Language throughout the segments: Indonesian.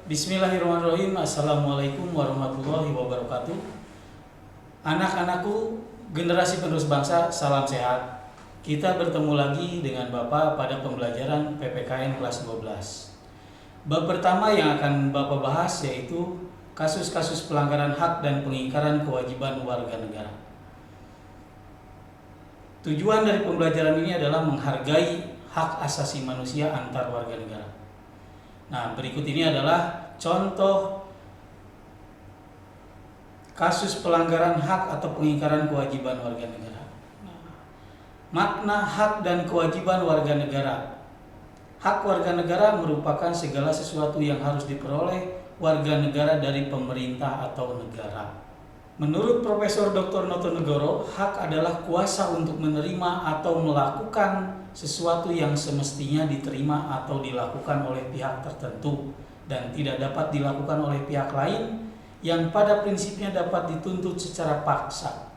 Bismillahirrahmanirrahim. Assalamualaikum warahmatullahi wabarakatuh. Anak-anakku, generasi penerus bangsa, salam sehat. Kita bertemu lagi dengan Bapak pada pembelajaran PPKN kelas 12. Bab pertama yang akan Bapak bahas yaitu kasus-kasus pelanggaran hak dan pengingkaran kewajiban warga negara. Tujuan dari pembelajaran ini adalah menghargai hak asasi manusia antar warga negara. Nah, berikut ini adalah contoh kasus pelanggaran hak atau pengingkaran kewajiban warga negara. Makna hak dan kewajiban warga negara. Hak warga negara merupakan segala sesuatu yang harus diperoleh warga negara dari pemerintah atau negara. Menurut Profesor Dr. Notonegoro, hak adalah kuasa untuk menerima atau melakukan sesuatu yang semestinya diterima atau dilakukan oleh pihak tertentu dan tidak dapat dilakukan oleh pihak lain yang pada prinsipnya dapat dituntut secara paksa.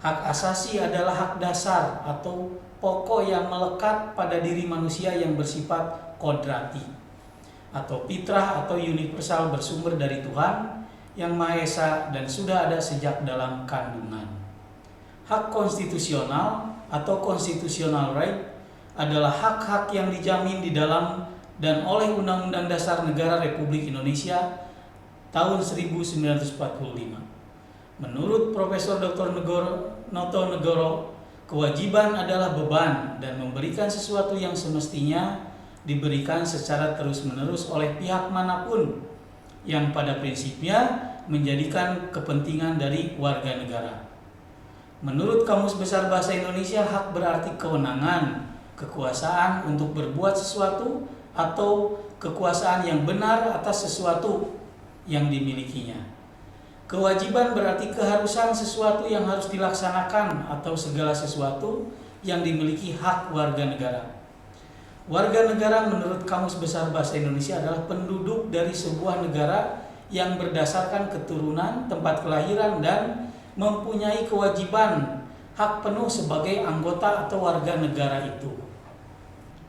Hak asasi adalah hak dasar atau pokok yang melekat pada diri manusia yang bersifat kodrati atau fitrah atau universal bersumber dari Tuhan yang Maha Esa dan sudah ada sejak dalam kandungan. Hak konstitusional atau constitutional right adalah hak-hak yang dijamin di dalam dan oleh Undang-Undang Dasar Negara Republik Indonesia tahun 1945. Menurut Profesor Dr. Notonegoro, kewajiban adalah beban dan memberikan sesuatu yang semestinya diberikan secara terus-menerus oleh pihak manapun yang pada prinsipnya menjadikan kepentingan dari warga negara. Menurut Kamus Besar Bahasa Indonesia, hak berarti kewenangan, kekuasaan untuk berbuat sesuatu atau kekuasaan yang benar atas sesuatu yang dimilikinya. Kewajiban berarti keharusan sesuatu yang harus dilaksanakan atau segala sesuatu yang dimiliki hak warga negara. Warga negara menurut Kamus Besar Bahasa Indonesia adalah penduduk dari sebuah negara yang berdasarkan keturunan, tempat kelahiran, dan mempunyai kewajiban hak penuh sebagai anggota atau warga negara itu.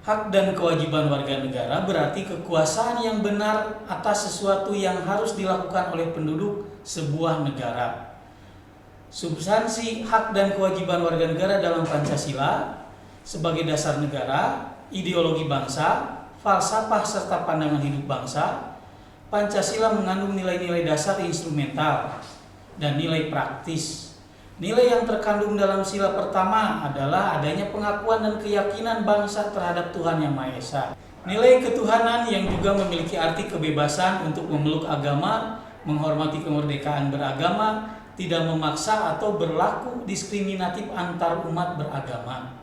Hak dan kewajiban warga negara berarti kekuasaan yang benar atas sesuatu yang harus dilakukan oleh penduduk sebuah negara. Substansi hak dan kewajiban warga negara dalam Pancasila sebagai dasar negara, ideologi bangsa, falsafah serta pandangan hidup bangsa. Pancasila mengandung nilai-nilai dasar instrumental dan nilai praktis. Nilai yang terkandung dalam sila pertama adalah adanya pengakuan dan keyakinan bangsa terhadap Tuhan Yang Maha Esa. Nilai ketuhanan yang juga memiliki arti kebebasan untuk memeluk agama, menghormati kemerdekaan beragama, tidak memaksa atau berlaku diskriminatif antar umat beragama.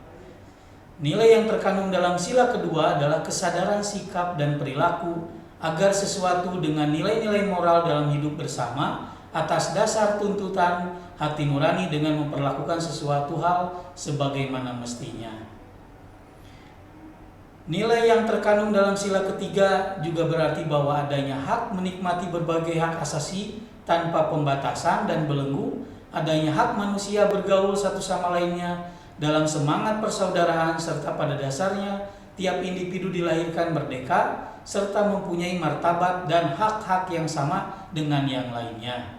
Nilai yang terkandung dalam sila kedua adalah kesadaran sikap dan perilaku agar sesuatu dengan nilai-nilai moral dalam hidup bersama atas dasar tuntutan hati nurani dengan memperlakukan sesuatu hal sebagaimana mestinya. Nilai yang terkandung dalam sila ketiga juga berarti bahwa adanya hak menikmati berbagai hak asasi tanpa pembatasan dan belenggu, adanya hak manusia bergaul satu sama lainnya dalam semangat persaudaraan serta pada dasarnya tiap individu dilahirkan merdeka serta mempunyai martabat dan hak-hak yang sama dengan yang lainnya.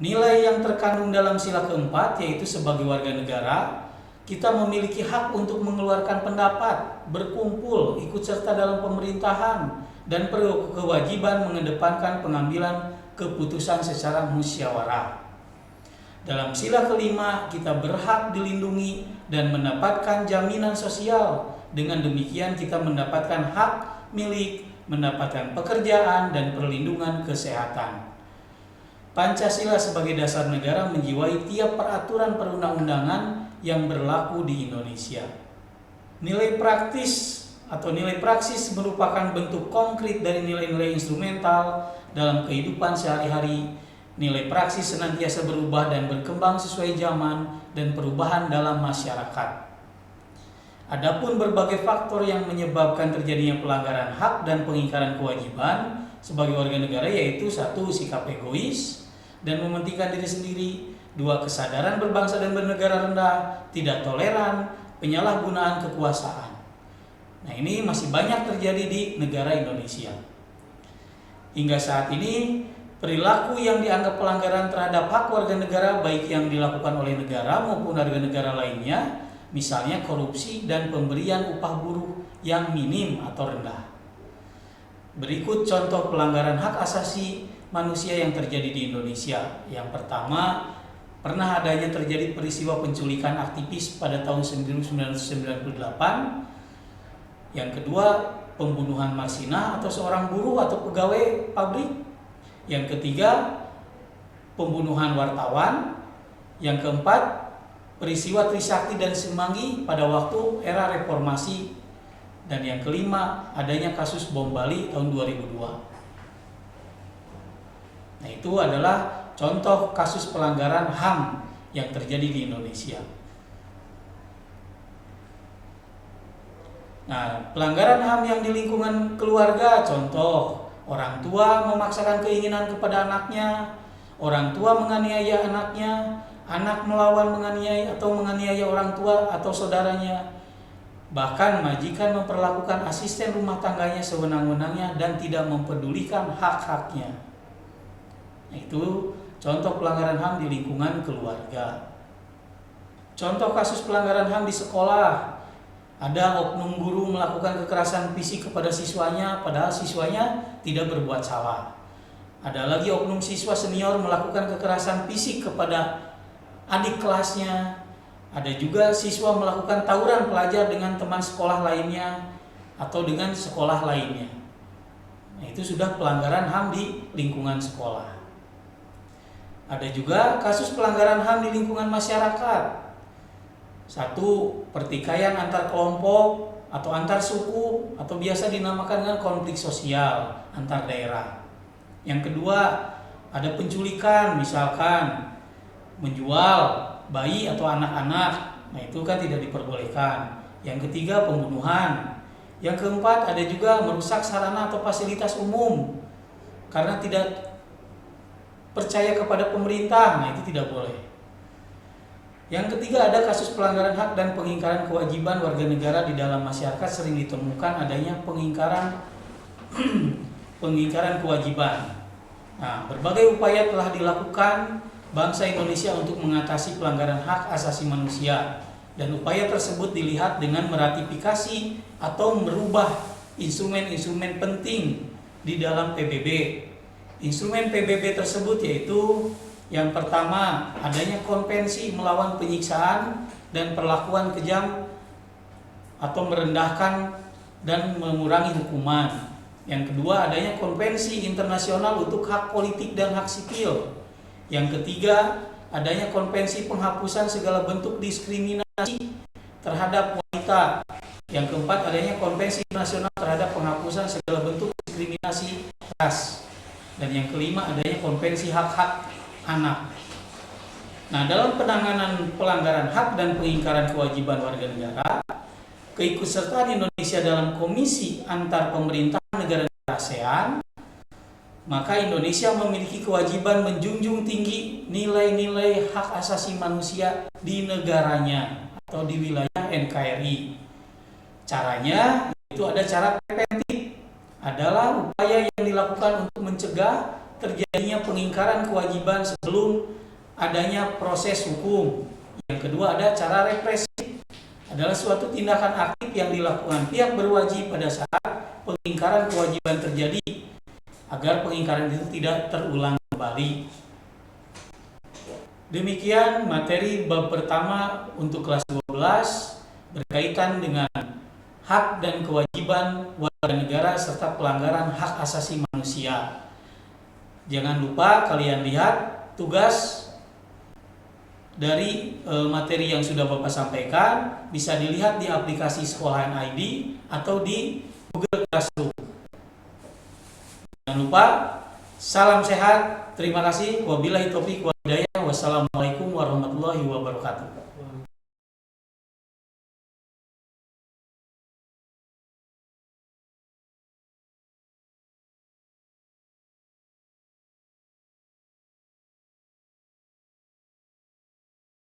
Nilai yang terkandung dalam sila keempat yaitu sebagai warga negara, kita memiliki hak untuk mengeluarkan pendapat, berkumpul, ikut serta dalam pemerintahan, dan berkewajiban mengedepankan pengambilan keputusan secara musyawarah. Dalam sila kelima, kita berhak dilindungi dan mendapatkan jaminan sosial. Dengan demikian kita mendapatkan hak milik, mendapatkan pekerjaan, dan perlindungan kesehatan. Pancasila sebagai dasar negara menjiwai tiap peraturan perundang-undangan yang berlaku di Indonesia. Nilai praktis atau nilai praksis merupakan bentuk konkret dari nilai-nilai instrumental dalam kehidupan sehari-hari. Nilai praksis senantiasa berubah dan berkembang sesuai zaman dan perubahan dalam masyarakat. Adapun berbagai faktor yang menyebabkan terjadinya pelanggaran hak dan pengingkaran kewajiban sebagai warga negara yaitu 1. Sikap egois dan mementingkan diri sendiri, 2. Kesadaran berbangsa dan bernegara rendah, tidak toleran, penyalahgunaan kekuasaan. Nah, ini masih banyak terjadi di negara Indonesia. Hingga saat ini, perilaku yang dianggap pelanggaran terhadap hak warga negara baik yang dilakukan oleh negara maupun warga negara lainnya, misalnya korupsi dan pemberian upah buruh yang minim atau rendah. Berikut contoh pelanggaran hak asasi manusia yang terjadi di Indonesia. Yang pertama, pernah adanya terjadi peristiwa penculikan aktivis pada tahun 1998. Yang kedua, pembunuhan Marsina atau seorang buruh atau pegawai pabrik. Yang ketiga, pembunuhan wartawan. Yang keempat, peristiwa Trisakti dan Semanggi pada waktu era reformasi. Dan yang kelima, adanya kasus bom Bali tahun 2002. Nah, itu adalah contoh kasus pelanggaran HAM yang terjadi di Indonesia. Nah, pelanggaran HAM yang di lingkungan keluarga, contoh orang tua memaksakan keinginan kepada anaknya, orang tua menganiaya anaknya, anak melawan menganiaya atau menganiaya orang tua atau saudaranya, bahkan majikan memperlakukan asisten rumah tangganya sewenang-wenangnya dan tidak mempedulikan hak-haknya. Nah, itu contoh pelanggaran HAM di lingkungan keluarga. Contoh kasus pelanggaran HAM di sekolah, ada oknum guru melakukan kekerasan fisik kepada siswanya padahal siswanya tidak berbuat salah. Ada lagi oknum siswa senior melakukan kekerasan fisik kepada adik kelasnya. Ada juga siswa melakukan tawuran pelajar dengan teman sekolah lainnya atau dengan sekolah lainnya. Nah, itu sudah pelanggaran HAM di lingkungan sekolah. Ada juga kasus pelanggaran HAM di lingkungan masyarakat. Satu, pertikaian antar kelompok atau antar suku atau biasa dinamakan dengan konflik sosial antar daerah. Yang kedua, ada penculikan, misalkan menjual bayi atau anak-anak. Nah, itu kan tidak diperbolehkan. Yang ketiga, pembunuhan. Yang keempat, ada juga merusak sarana atau fasilitas umum karena tidak percaya kepada pemerintah. Nah, itu tidak boleh. Yang ketiga, ada kasus pelanggaran hak dan pengingkaran kewajiban warga negara di dalam masyarakat. Sering ditemukan adanya pengingkaran kewajiban. Nah, berbagai upaya telah dilakukan bangsa Indonesia untuk mengatasi pelanggaran hak asasi manusia, dan upaya tersebut dilihat dengan meratifikasi atau merubah instrumen-instrumen penting di dalam PBB. Instrumen PBB tersebut yaitu yang pertama, adanya konvensi melawan penyiksaan dan perlakuan kejam atau merendahkan dan mengurangi hukuman. Yang kedua, adanya konvensi internasional untuk hak politik dan hak sipil. Yang ketiga, adanya konvensi penghapusan segala bentuk diskriminasi terhadap wanita. Yang keempat, adanya konvensi internasional terhadap penghapusan segala bentuk diskriminasi ras. Dan yang kelima, adanya konvensi hak-hak anak. Nah, dalam penanganan pelanggaran hak dan pengingkaran kewajiban warga negara, keikutsertaan Indonesia dalam Komisi Antar Pemerintahan Negara-negara ASEAN, maka Indonesia memiliki kewajiban menjunjung tinggi nilai-nilai hak asasi manusia di negaranya atau di wilayah NKRI. Caranya itu ada cara preventif, adalah upaya yang dilakukan untuk mencegah terjadinya pengingkaran kewajiban sebelum adanya proses hukum. Yang kedua, ada cara represif, adalah suatu tindakan aktif yang dilakukan pihak berwajib pada saat pengingkaran kewajiban terjadi agar pengingkaran itu tidak terulang kembali. Demikian materi bab pertama untuk kelas 12 berkaitan dengan hak dan kewajiban warga negara serta pelanggaran hak asasi manusia. Jangan lupa kalian lihat tugas dari materi yang sudah Bapak sampaikan, bisa dilihat di aplikasi Sekolahan ID atau di Google Classroom. Jangan lupa, salam sehat, terima kasih, wabillahi taufiq wal hidayah, wassalamualaikum warahmatullahi wabarakatuh.